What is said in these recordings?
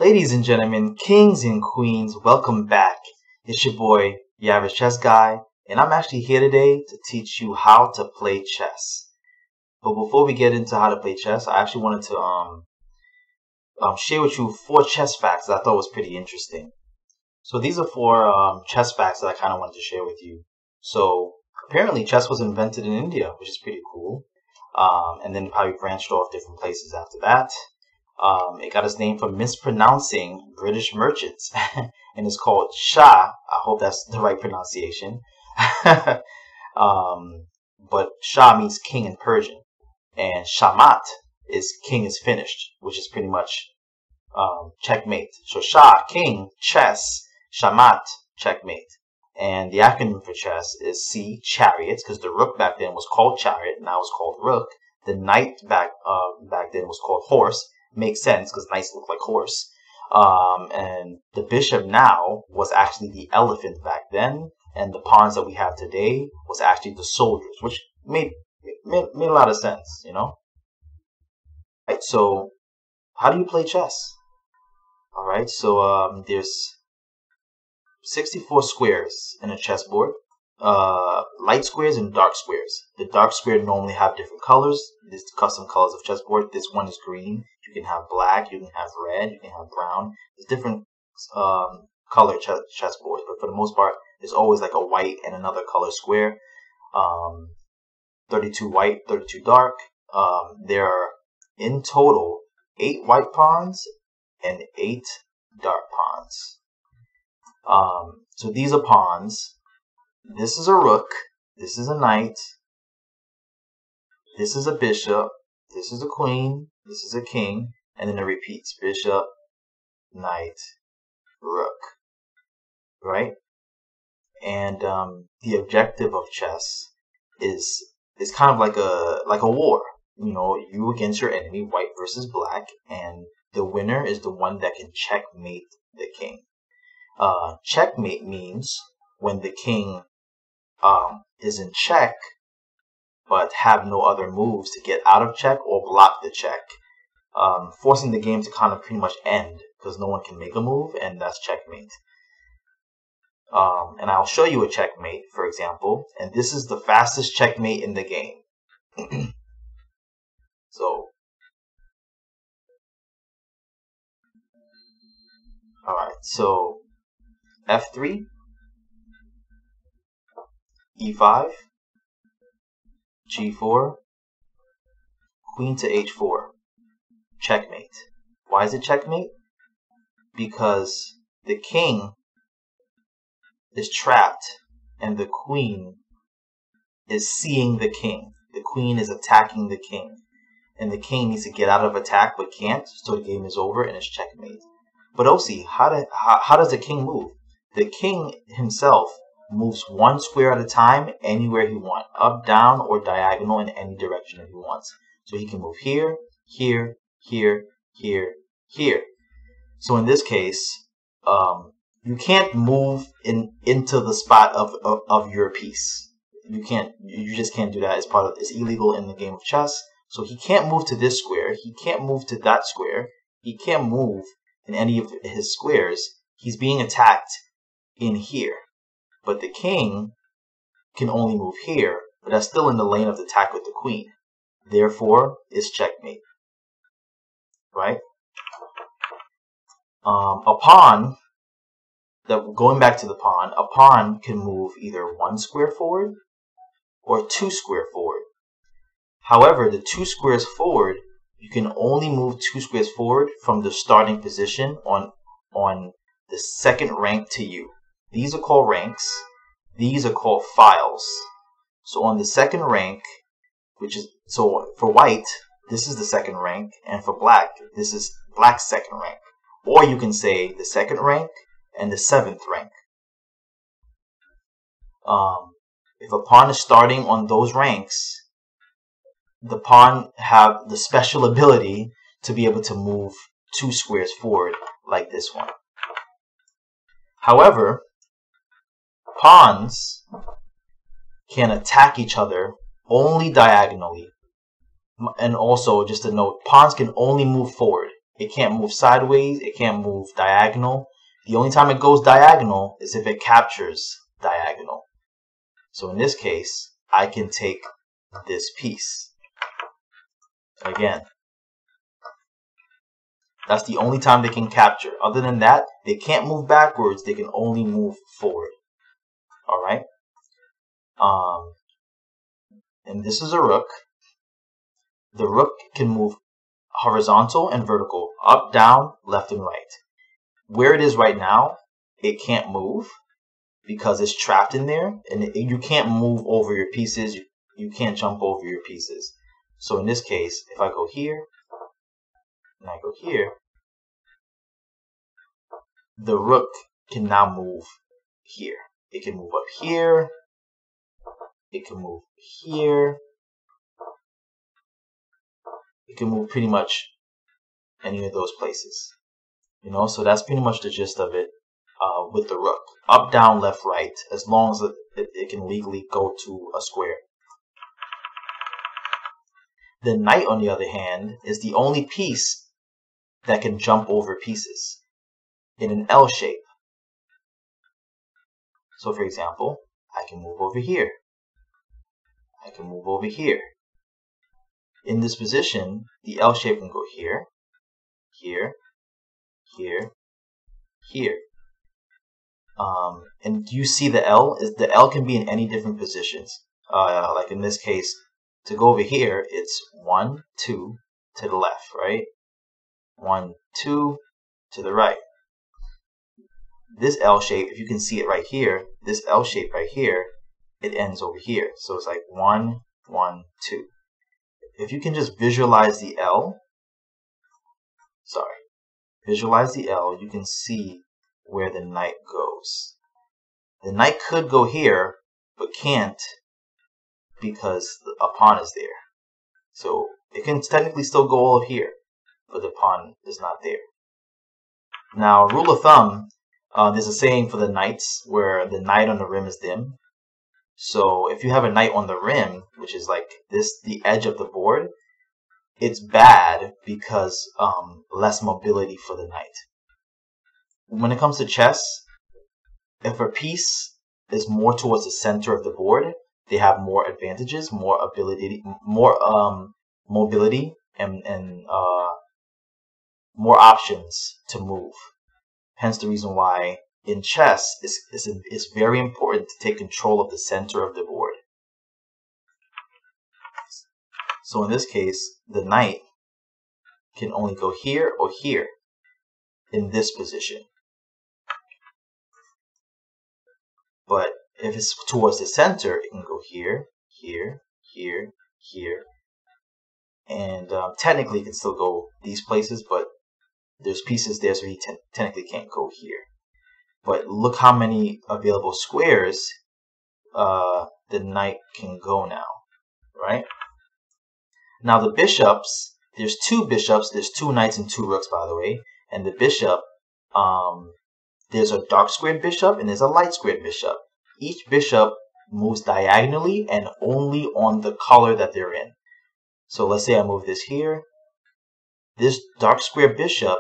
Ladies and gentlemen, kings and queens, welcome back. It's your boy, the Average Chess Guy, and I'm actually here today to teach you how to play chess. But before we get into how to play chess, I actually wanted to share with you 4 chess facts that I thought was pretty interesting. So these are 4 chess facts that I kind of wanted to share with you. So apparently chess was invented in India, which is pretty cool. And then probably branched off different places after that. It got its name from mispronouncing British merchants, and it's called Shah. I hope that's the right pronunciation. But Shah means king in Persian, and Shamat is king is finished, which is pretty much checkmate. So Shah, king, chess, Shamat, checkmate. And the acronym for chess is C, chariots, because the rook back then was called chariot, now it's called rook. The knight back then was called horse. Makes sense because knights look like horse. And the bishop now was actually the elephant back then, and the pawns that we have today was actually the soldiers, which made a lot of sense, you know. Right, so how do you play chess? All right, so there's 64 squares in a chessboard. Light squares and dark squares. The dark square normally have different colors. There's custom colors of chessboard. This one is green. You can have black. You can have red. You can have brown. There's different color chessboards, but for the most part, there's always like a white and another color square. 32 white, 32 dark. There are in total 8 white pawns and 8 dark pawns. So these are pawns. This is a rook, this is a knight, this is a bishop, this is a queen, this is a king, and then it repeats, bishop, knight, rook, right? And the objective of chess is kind of like a war, you know, you against your enemy, white versus black, and the winner is the one that can checkmate the king. Checkmate means when the king is in check, but have no other moves to get out of check or block the check, forcing the game to kind of pretty much end because no one can make a move, and that's checkmate. And I'll show you a checkmate, for example, and this is the fastest checkmate in the game. So, alright, so F3, E5, G4, Queen to H4, checkmate. Why is it checkmate? Because the king is trapped and the queen is seeing the king. The queen is attacking the king, and the king needs to get out of attack but can't, so the game is over and it's checkmate. But Osi, how does the king move? The king himself moves 1 square at a time anywhere he wants, up, down, or diagonal in any direction that he wants. So he can move here, here, here, here, here. So in this case, you can't move into the spot of your piece. You just can't do that. It's illegal in the game of chess. So he can't move to this square. He can't move to that square. He can't move in any of his squares. He's being attacked in here. But the king can only move here, but that's still in the lane of the attack with the queen. Therefore, it's checkmate. Right? A pawn, going back to the pawn, a pawn can move either 1 square forward or 2 square forward. However, the 2 squares forward, you can only move 2 squares forward from the starting position on the second rank to you. These are called ranks. These are called files. So on the second rank, so for white, this is the second rank, and for black, this is black's second rank. Or you can say the second rank and the 7th rank. If a pawn is starting on those ranks, the pawn have the special ability to be able to move 2 squares forward like this one. However, pawns can attack each other only diagonally. And also, just a note, pawns can only move forward. It can't move sideways. It can't move diagonal. The only time it goes diagonal is if it captures diagonal. So in this case, I can take this piece. Again, that's the only time they can capture. Other than that, they can't move backwards. They can only move forward. All right. And this is a rook. The rook can move horizontal and vertical, up, down, left, and right. Where it is right now, it can't move because it's trapped in there, and you can't move over your pieces. You can't jump over your pieces. So in this case, if I go here and I go here, the rook can now move here. It can move up here. It can move here. It can move pretty much any of those places. You know, so that's pretty much the gist of it with the rook. Up, down, left, right, as long as it can legally go to a square. The knight, on the other hand, is the only piece that can jump over pieces in an L shape. So, for example, I can move over here. I can move over here. In this position, the L shape can go here, here, here, here. And you see the L? The L can be in any different positions. Like in this case, to go over here, it's 1, 2 to the left, right? 1, 2 to the right. This L shape, if you can see it right here, this L shape right here, it ends over here. So it's like 1, 1, 2. If you can just visualize the L, you can see where the knight goes. The knight could go here, but can't because a pawn is there. So it can technically still go all here, but the pawn is not there. Now, rule of thumb, there's a saying for the knights where the knight on the rim is dim. So if you have a knight on the rim, which is like this, the edge of the board, it's bad because less mobility for the knight. When it comes to chess, if a piece is more towards the center of the board, they have more advantages, more ability, more mobility, and more options to move. Hence the reason why in chess it's very important to take control of the center of the board. So in this case, the knight can only go here or here in this position. But if it's towards the center, it can go here, here, here, here. And technically it can still go these places, but there's pieces there, so he technically can't go here. But look how many available squares the knight can go now, right? Now the bishops, there's 2 bishops, there's 2 knights and 2 rooks, by the way. And the bishop, there's a dark squared bishop and there's a light squared bishop. Each bishop moves diagonally and only on the color that they're in. So let's say I move this here. This dark square bishop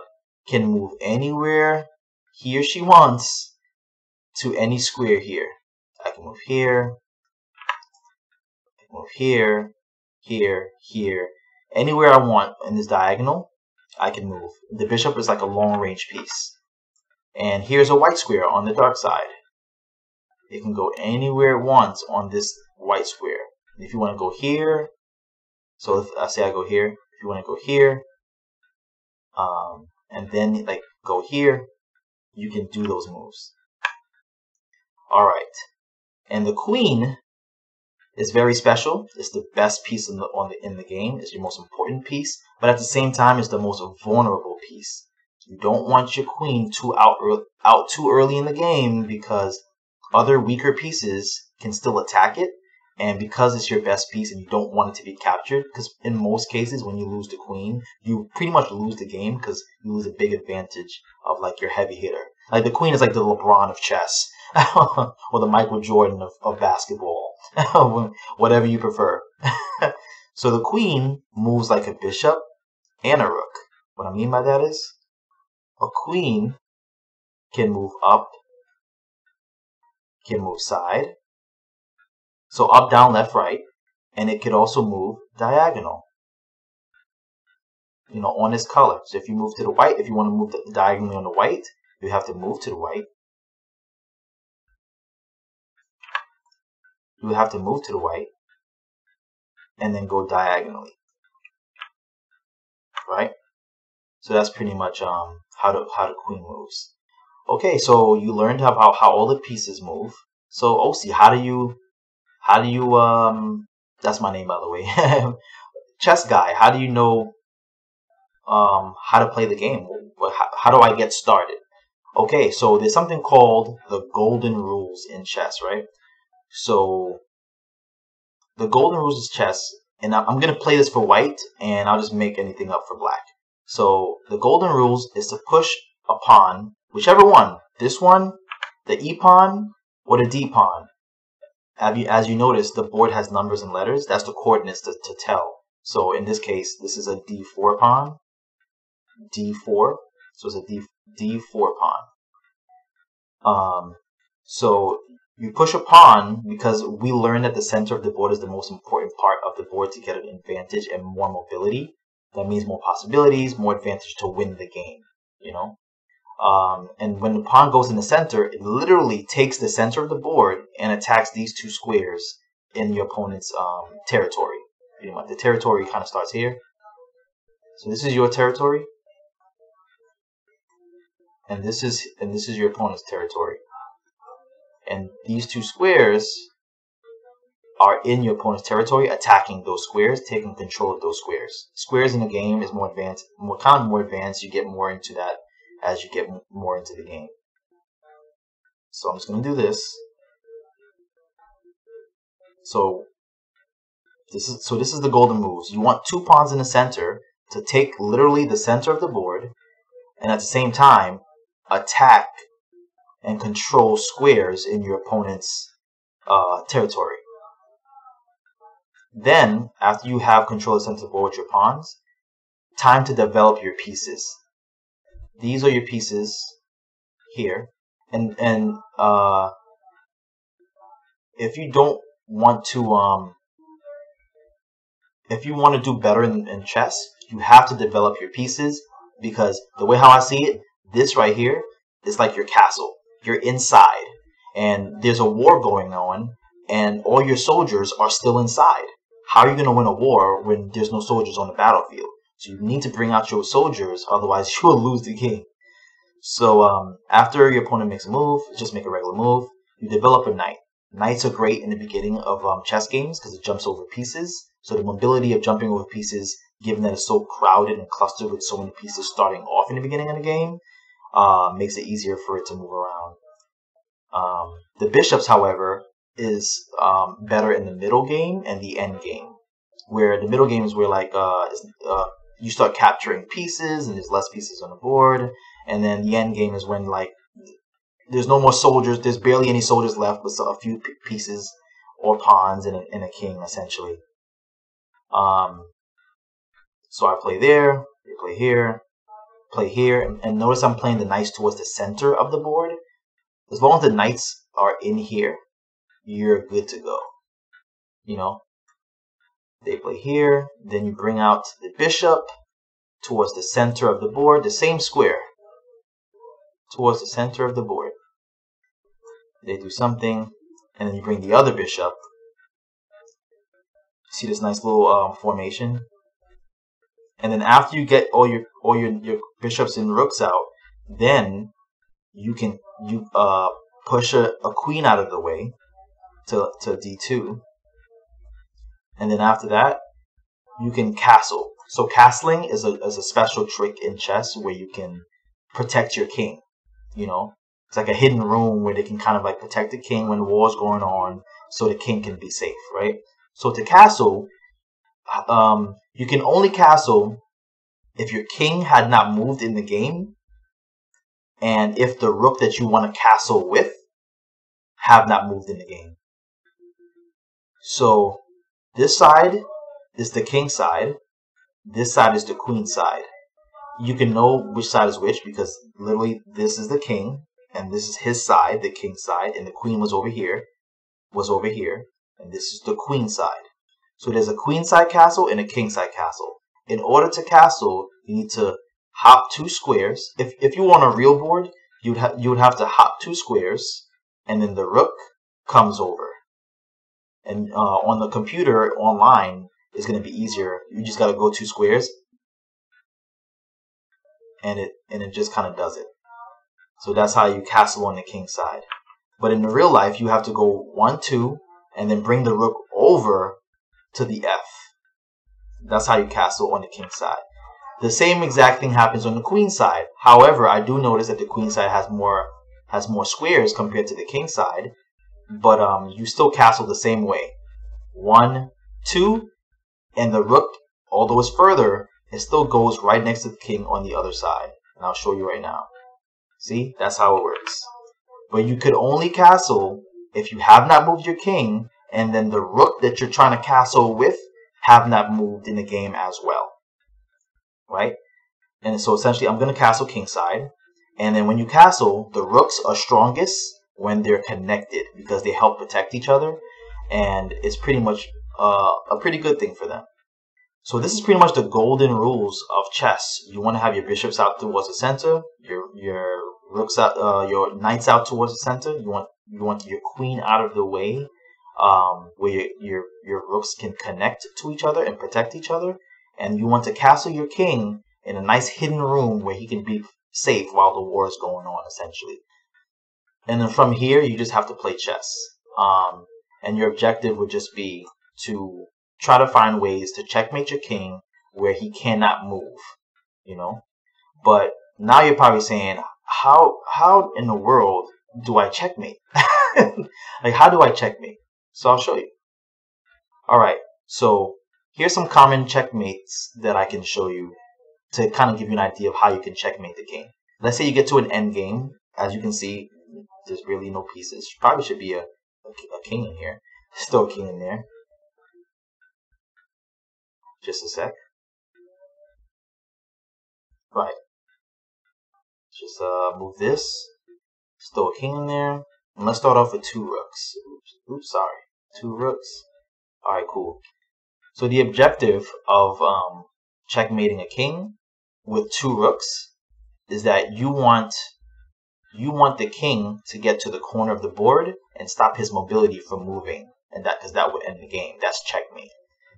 can move anywhere he or she wants to any square here. I can move here, I can move here, here, here. Anywhere I want in this diagonal, I can move. The bishop is like a long range piece. And here's a white square on the dark side. It can go anywhere it wants on this white square. If you want to go here, so if I say I go here, if you want to go here, and then like go here, you can do those moves. All right, and the queen is very special. It's the best piece in the game. It's your most important piece, but at the same time, it's the most vulnerable piece. You don't want your queen out too early in the game because other weaker pieces can still attack it, and because it's your best piece and you don't want it to be captured, because in most cases when you lose the queen, you pretty much lose the game because you lose a big advantage of like your heavy hitter. Like the queen is like the LeBron of chess, or the Michael Jordan of basketball, whatever you prefer. So the queen moves like a bishop and a rook. What I mean by that is a queen can move up, can move side, so up, down, left, right, and it could also move diagonal, on its color. So if you move to the white, if you want to move diagonally on the white, you have to move to the white. You would have to move to the white and then go diagonally, right? So that's pretty much how the queen moves. Okay, so you learned about how all the pieces move. So Osi, how do you that's my name, by the way. Chess guy, how do you know how to play the game? How do I get started? Okay, so there's something called the golden rules in chess, right? So the golden rules of chess, and I'm going to play this for white, and I'll just make anything up for black. So the golden rules is to push a pawn, whichever one, this one, the E pawn, or the D pawn. As you notice, the board has numbers and letters. That's the coordinates to tell. So in this case, this is a D4 pawn, D4. So it's a D4 pawn. So you push a pawn because we learned that the center of the board is the most important part of the board to get an advantage and more mobility. That means more possibilities, more advantage to win the game, And when the pawn goes in the center, it literally takes the center of the board and attacks these two squares in your opponent's territory. Pretty much. The territory kind of starts here. So this is your territory, and this is your opponent's territory. And these two squares are in your opponent's territory, attacking those squares, taking control of those squares. Squares in the game is more advanced, more advanced. You get more into that as you get more into the game. So I'm just going to do this. So this is the golden moves. You want two pawns in the center to take literally the center of the board, and at the same time attack and control squares in your opponent's territory. Then, after you have control of the center of the board with your pawns, time to develop your pieces. These are your pieces here, and if you don't want to if you want to do better in chess, you have to develop your pieces, because the way how I see it, this right here is like your castle. You're inside, and there's a war going on, and all your soldiers are still inside. How are you going to win a war when there's no soldiers on the battlefield? So you need to bring out your soldiers, otherwise you will lose the game. So after your opponent makes a move, just make a regular move. You develop a knight. Knights are great in the beginning of chess games because it jumps over pieces. So the mobility of jumping over pieces, given that it's so crowded and clustered with so many pieces starting off in the beginning of the game, makes it easier for it to move around. The bishops, however, is better in the middle game and the end game, where the middle game is where you start capturing pieces and there's less pieces on the board, and then the end game is when there's no more soldiers, there's barely any soldiers left, but a few pieces or pawns and a king essentially. So I play there, they play here, play here, and notice I'm playing the knights towards the center of the board. As long as the knights are in here, you're good to go. They play here, then you bring out the bishop towards the center of the board, the same square, towards the center of the board. They do something, and then you bring the other bishop. See this nice little formation? And then after you get all your bishops and rooks out, then you can push a queen out of the way to d2, and then after that you can castle. So castling is a special trick in chess where you can protect your king. It's like a hidden room where they can kind of like protect the king when the war's going on, so the king can be safe, right? So to castle, you can only castle if your king had not moved in the game, and if the rook that you want to castle with have not moved in the game. So this side is the king side, this side is the queen side. you can know which side is which because literally this is the king and this is his side, the king's side, and the queen was over here, and this is the queen side. So there's a queen side castle and a king side castle. In order to castle, you need to hop 2 squares. If you want a real board, you would have to hop 2 squares, and then the rook comes over. And on the computer online, it's going to be easier. You just got to go 2 squares, and it just kind of does it. So that's how you castle on the king side. But in the real life, you have to go 1, 2, and then bring the rook over to the F. That's how you castle on the king side. The same exact thing happens on the queen side. However, I do notice that the queen side has more squares compared to the king side. But you still castle the same way. 1, 2, and the rook, although it's further, it still goes right next to the king on the other side. And I'll show you right now. See, that's how it works. But you could only castle if you have not moved your king, and then the rook that you're trying to castle with have not moved in the game as well. Right? And so essentially, I'm going to castle king side. And then when you castle, the rooks are strongest when they're connected because they help protect each other. And it's pretty much a pretty good thing for them. So this is pretty much the golden rules of chess. You want to have your bishops out towards the center, your rooks out, your knights out towards the center. You want your queen out of the way, where your rooks can connect to each other and protect each other. And you want to castle your king in a nice hidden room where he can be safe while the war is going on, essentially. And then from here, you just have to play chess. And your objective would just be to try to find ways to checkmate your king where he cannot move, you know. But now you're probably saying, how in the world do I checkmate? Like, how do I checkmate? So I'll show you. All right. So here's some common checkmates that I can show you to kind of give you an idea of how you can checkmate the king. Let's say you get to an end game. As you can see, there's really no pieces. Probably should be a king in here. Still a king in there. Just a sec. Right. Just move this. Still a king in there. And let's start off with 2 rooks. Oops, sorry. 2 rooks. Alright, cool. So the objective of checkmating a king with 2 rooks is that you want the king to get to the corner of the board and stop his mobility from moving, and because that would end the game. That's checkmate.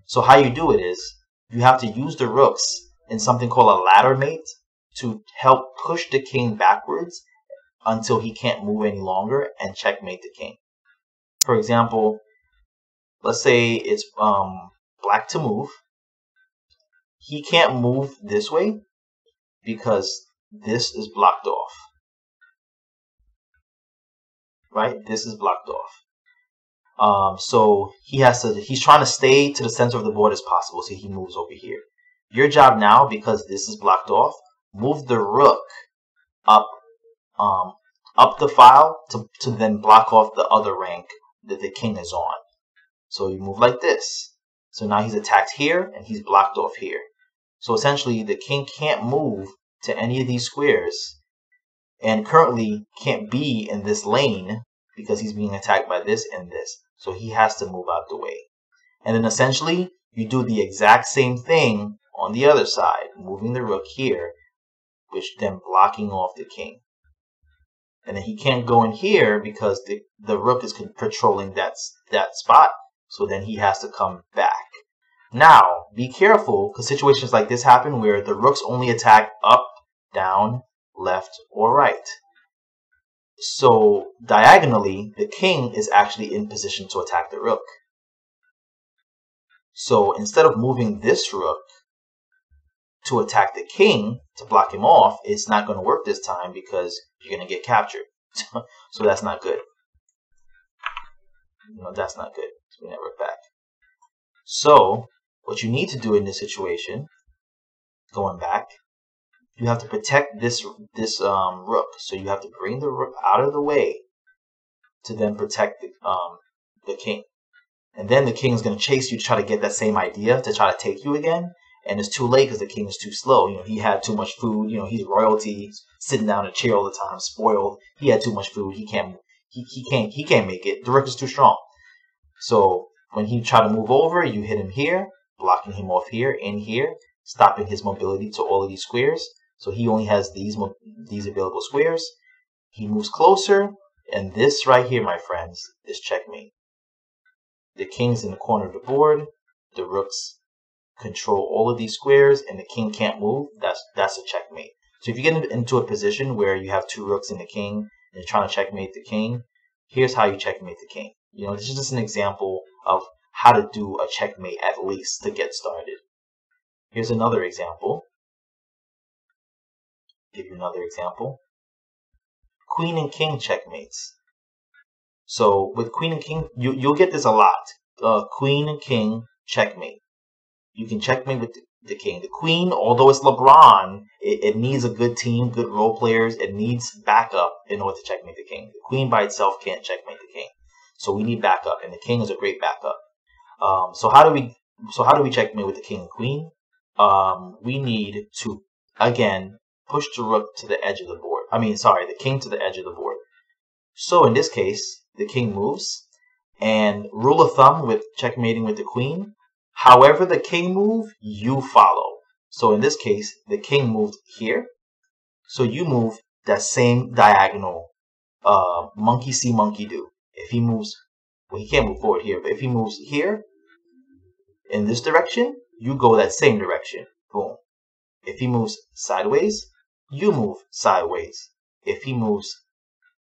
So how you do it is you have to use the rooks in something called a ladder mate to help push the king backwards until he can't move any longer and checkmate the king. For example, let's say it's black to move. He can't move this way because this is blocked off. Right? This is blocked off. So he's trying to stay to the center of the board as possible, so he moves over here. Your job now, because this is blocked off, move the rook up the file to then block off the other rank that the king is on. So you move like this. So now he's attacked here and he's blocked off here. So essentially the king can't move to any of these squares and currently can't be in this lane because he's being attacked by this and this. So he has to move out the way. And then essentially you do the exact same thing on the other side, moving the rook here, which then blocking off the king. And then he can't go in here because the rook is patrolling that spot. So then he has to come back. Now, be careful because situations like this happen where the rooks only attack up, down, left, or right. So diagonally, the king is actually in position to attack the rook. So instead of moving this rook to attack the king to block him off, it's not going to work this time because you're going to get captured. So that's not good. No, that's not good. So we never back. So what you need to do in this situation, going back, you have to protect this rook. So you have to bring the rook out of the way to then protect the king. And then the king is going to chase you to try to get that same idea to try to take you again. and it's too late because the king is too slow. You know, he had too much food. You know, he's royalty, sitting down in a chair all the time, spoiled. He had too much food. He can't make it. The rook is too strong. So when he tried to move over, you hit him here, blocking him off here and here, stopping his mobility to all of these squares. So he only has these available squares. He moves closer, and this right here, my friends, is checkmate. The king's in the corner of the board. The rooks control all of these squares, and the king can't move. That's a checkmate. So if you get into a position where you have two rooks and the king, and you're trying to checkmate the king, here's how you checkmate the king. You know, this is just an example of how to do a checkmate at least to get started. Here's another example. Give you another example. Queen and king checkmates. So with queen and king, you'll get this a lot. Queen and king checkmate. You can checkmate with the king. The queen, although it's LeBron, it needs a good team, good role players. It needs backup in order to checkmate the king. The queen by itself can't checkmate the king. So we need backup, and the king is a great backup. So how do we checkmate with the king and queen? We need to, again, push the rook to the edge of the board. The king to the edge of the board. So in this case, the king moves, and rule of thumb with checkmating with the queen, however the king move, you follow. So in this case, the king moved here, so you move that same diagonal, monkey see, monkey do. If he moves, well, he can't move forward here, but if he moves here, in this direction, you go that same direction. Boom. If he moves sideways, you move sideways. If he moves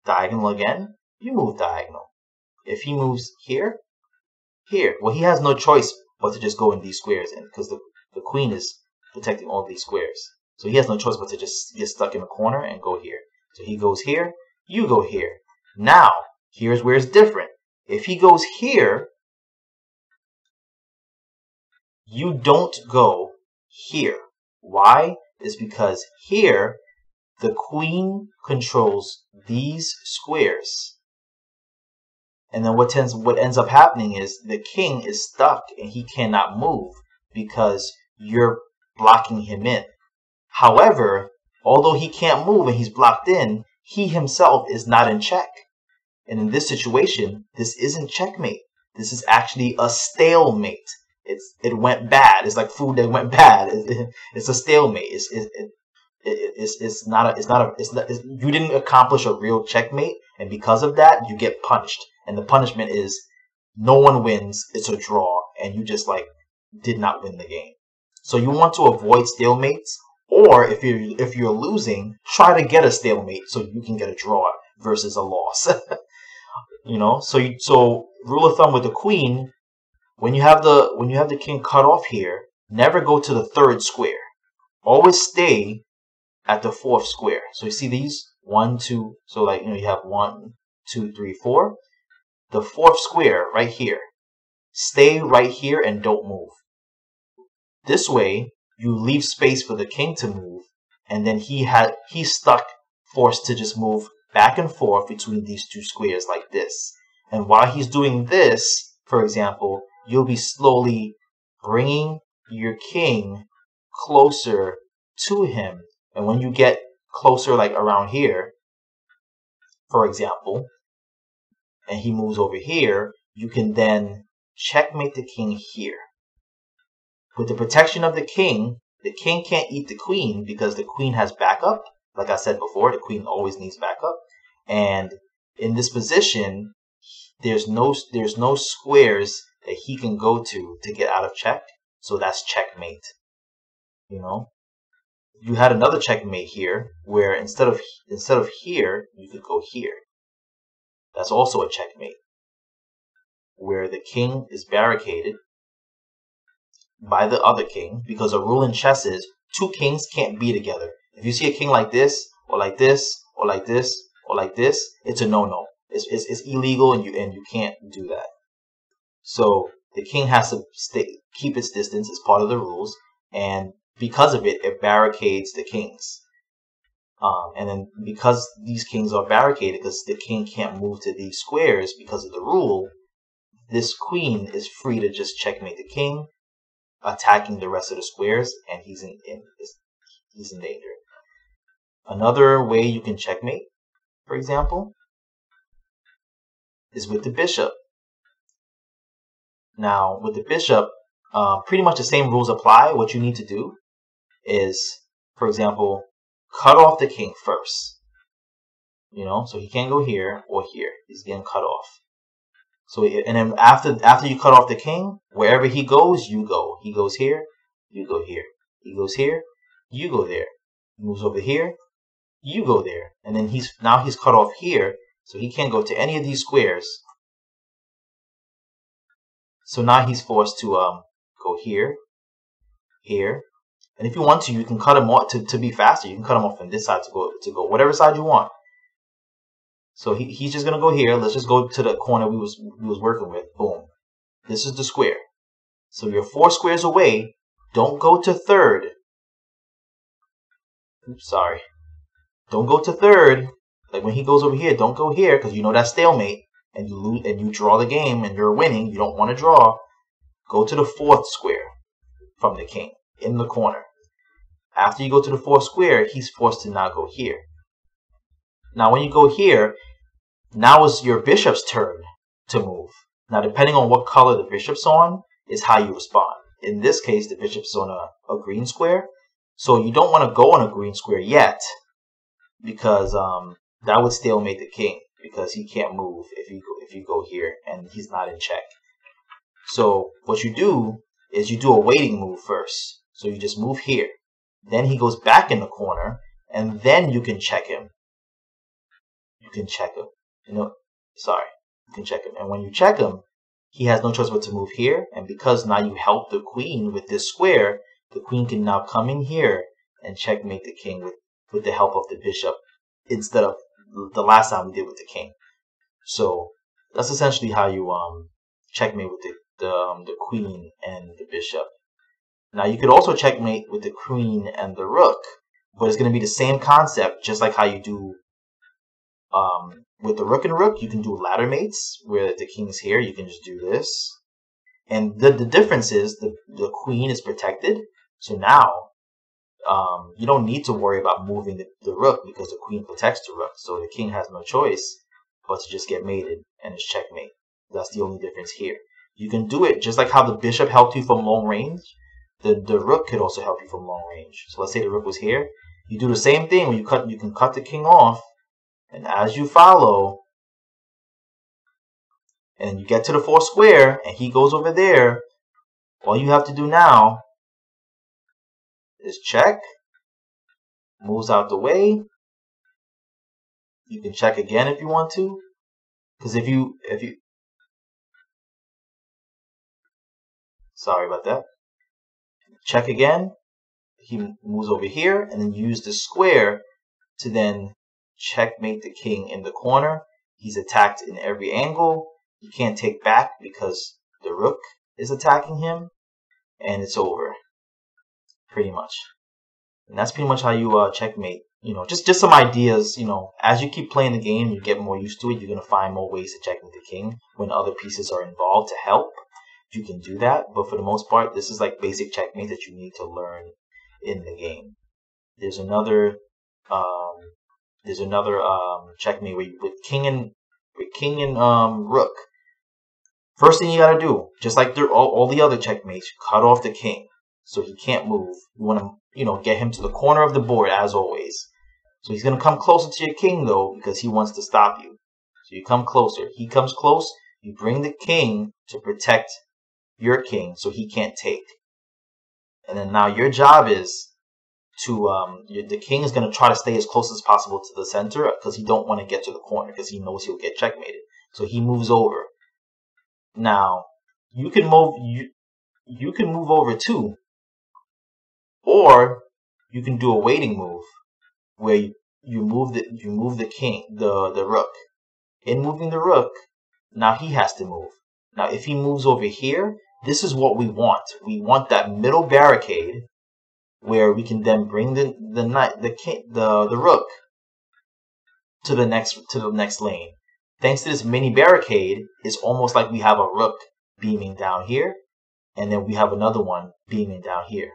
diagonal again, you move diagonal. If he moves here, here. Well, he has no choice but to just go in these squares, and because the queen is protecting all these squares. So he has no choice but to just get stuck in a corner and go here. So he goes here, you go here. Now, here's where it's different. If he goes here, you don't go here. Why? It's because here, the queen controls these squares. And then what ends up happening is the king is stuck and he cannot move because you're blocking him in. However, although he can't move and he's blocked in, he himself is not in check. And in this situation, this isn't checkmate. This is actually a stalemate. It went bad. It's like food that went bad. It's a stalemate. You didn't accomplish a real checkmate, and because of that, you get punished. And the punishment is no one wins. It's a draw, and you just did not win the game. So you want to avoid stalemates, or if you're losing, try to get a stalemate so you can get a draw versus a loss. You know. So rule of thumb with the queen. When you have the king cut off here, never go to the third square. Always stay at the fourth square. So you see these 1, 2. So you have 1, 2, 3, 4. The fourth square right here. Stay right here and don't move. This way you leave space for the king to move, and then he's stuck, forced to just move back and forth between these two squares like this. And while he's doing this, for example, you'll be slowly bringing your king closer to him. And when you get closer, like around here, for example, and he moves over here, you can then checkmate the king here. With the protection of the king can't eat the queen because the queen has backup. Like I said before, the queen always needs backup. And in this position, there's no squares that he can go to get out of check. So that's checkmate. You know, you had another checkmate here where instead of here, you could go here. That's also a checkmate, where the king is barricaded by the other king, because a rule in chess is 2 kings can't be together. If you see a king like this, or like this, or like this, or like this, it's a no-no. It's illegal, and you can't do that. So the king has to keep its distance as part of the rules, and because of it, it barricades the kings. And then because these kings are barricaded, because the king can't move to these squares because of the rule, this queen is free to just checkmate the king, attacking the rest of the squares, and he's in danger. Another way you can checkmate, for example, is with the bishop. Now, with the bishop, pretty much the same rules apply. What you need to do is, for example, cut off the king first. So he can't go here or here. He's getting cut off. So, and then after you cut off the king, wherever he goes, you go. He goes here, you go here. He goes here, you go there. He moves over here, you go there. And then he's cut off here, so he can't go to any of these squares. So now he's forced to go here, here. And if you want to, you can cut him off to be faster. You can cut him off from this side to go whatever side you want. So he's just gonna go here. Let's just go to the corner we was working with. Boom. This is the square. So you're 4 squares away. Don't go to third. Oops, sorry. Don't go to third. Like when he goes over here, don't go here because you know that's stalemate, and you lose and you draw the game and you're winning. You don't want to draw. Go to the 4th square from the king in the corner. After you go to the 4th square, he's forced to now go here. Now when you go here, now it's your bishop's turn to move. Now depending on what color the bishop's on is how you respond. In this case, the bishop's on a green square. So you don't want to go on a green square yet, because that would stalemate the king, because he can't move if you go here and he's not in check. So what you do is you do a waiting move first. So you just move here. Then he goes back in the corner, and then you can check him. You can check him. You can check him. And when you check him, he has no choice but to move here. And because now you help the queen with this square, the queen can now come in here and checkmate the king with the help of the bishop, instead of the last time we did with the king. So that's essentially how you checkmate with the queen and the bishop. Now you could also checkmate with the queen and the rook, but it's going to be the same concept, just like how you do with the rook and rook. You can do ladder mates where the king is here. You can just do this, and the difference is the queen is protected. So now you don't need to worry about moving the rook, because the queen protects the rook. So the king has no choice but to just get mated, and it's checkmate. That's the only difference here. You can do it just like how the bishop helped you from long range. The rook could also help you from long range. So let's say the rook was here. You do the same thing when you can cut the king off, and as you follow, and you get to the 4th square, and he goes over there, all you have to do now is check, moves out the way. You can check again if you want to, because if you sorry about that. Check again. He moves over here, and then use the square to then checkmate the king in the corner. He's attacked in every angle. He can't take back because the rook is attacking him, and it's over. Pretty much. And that's pretty much how you checkmate. Just some ideas. As you keep playing the game, you get more used to it. You're gonna find more ways to checkmate the king when other pieces are involved to help. You can do that, but for the most part, this is like basic checkmate that you need to learn in the game. There's another checkmate with king and rook. First thing you gotta do, just like all the other checkmates, cut off the king so he can't move. You want to get him to the corner of the board as always. So he's gonna come closer to your king though, because he wants to stop you. So you come closer. He comes close. You bring the king to protect your king so he can't take. And then now your job is to the king is going to try to stay as close as possible to the center, because he don't want to get to the corner, because he knows he'll get checkmated. So he moves over. Now you can move over too, or you can do a waiting move where you move the king, the rook. In moving the rook, now he has to move. Now if he moves over here, this is what we want. We want that middle barricade where we can then bring the rook to the next lane. Thanks to this mini barricade, it's almost like we have a rook beaming down here, and then we have another one beaming down here.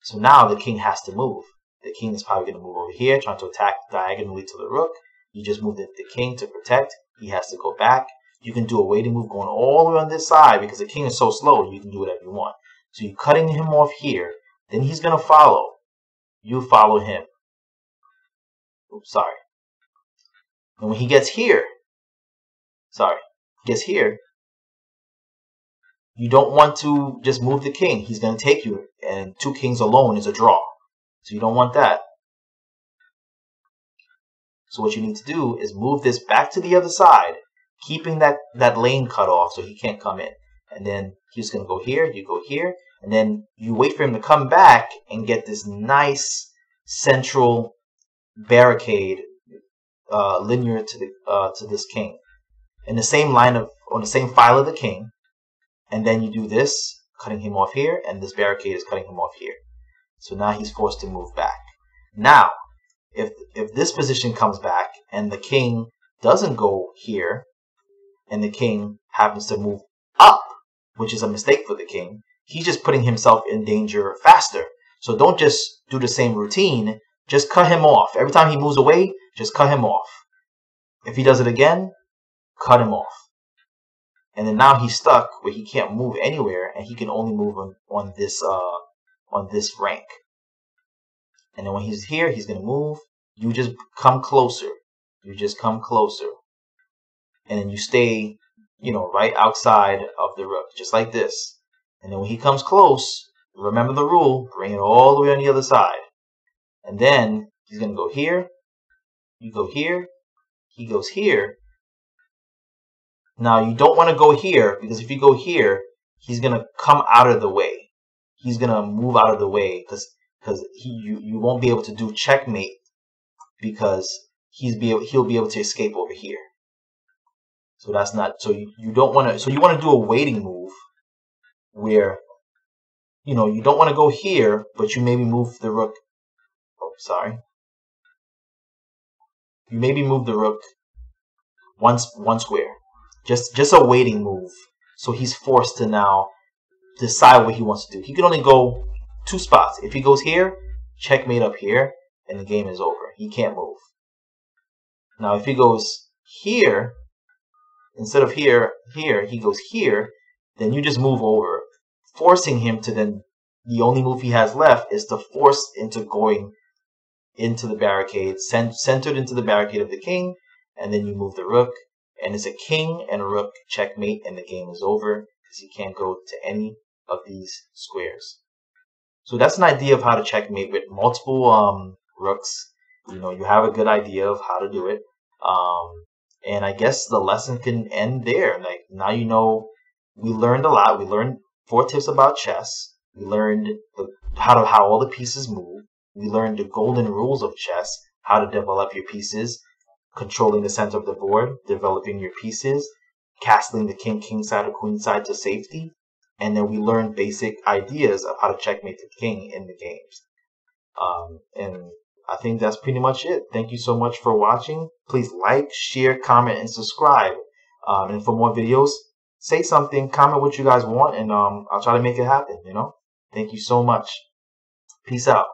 So now the king has to move. The king is probably going to move over here, trying to attack diagonally to the rook. You just moved the king to protect. He has to go back. You can do a waiting move going all the way on this side because the king is so slow. You can do whatever you want. So you're cutting him off here. Then he's going to follow. You follow him. Oops, sorry. And when he gets here, you don't want to just move the king. He's going to take you, and 2 kings alone is a draw. So you don't want that. So what you need to do is move this back to the other side, keeping that lane cut off so he can't come in. And then he's going to go here, you go here, and then you wait for him to come back and get this nice central barricade linear to this king. In the same line on the same file of the king, and then you do this, cutting him off here, and this barricade is cutting him off here. So now he's forced to move back. Now, if this position comes back and the king doesn't go here, and the king happens to move up, which is a mistake for the king, he's just putting himself in danger faster. So don't just do the same routine, just cut him off. Every time he moves away, just cut him off. If he does it again, cut him off. And then now he's stuck where he can't move anywhere, and he can only move on this rank. And then when he's here, he's going to move. You just come closer. You just come closer. And then you stay, right outside of the rook, just like this. And then when he comes close, remember the rule, bring it all the way on the other side. And then he's going to go here. You go here. He goes here. Now, you don't want to go here, because if you go here, he's going to come out of the way. He's going to move out of the way, because you won't be able to do checkmate, because he'll be able to escape over here. So that's not, so you don't want to, so you want to do a waiting move where, you don't want to go here, but you maybe move the rook. Oh, sorry. You maybe move the rook one square. Just a waiting move. So he's forced to now decide what he wants to do. He can only go 2 spots. If he goes here, checkmate up here, and the game is over. He can't move. Now if he goes here, instead of here, he goes here, then you just move over, forcing him to then, the only move he has left is to force into going into the barricade, centered into the barricade of the king, and then you move the rook. And it's a king and a rook checkmate, and the game is over because he can't go to any of these squares. So that's an idea of how to checkmate with multiple rooks. You have a good idea of how to do it. And I guess the lesson can end there. Like, now we learned a lot. We learned 4 tips about chess. We learned how all the pieces move. We learned the golden rules of chess, how to develop your pieces, controlling the center of the board, developing your pieces, castling the king side or queen side to safety, and then we learned basic ideas of how to checkmate the king in the games. And I think that's pretty much it. Thank you so much for watching. Please like, share, comment, and subscribe. And for more videos, say something, comment what you guys want, and I'll try to make it happen, Thank you so much. Peace out.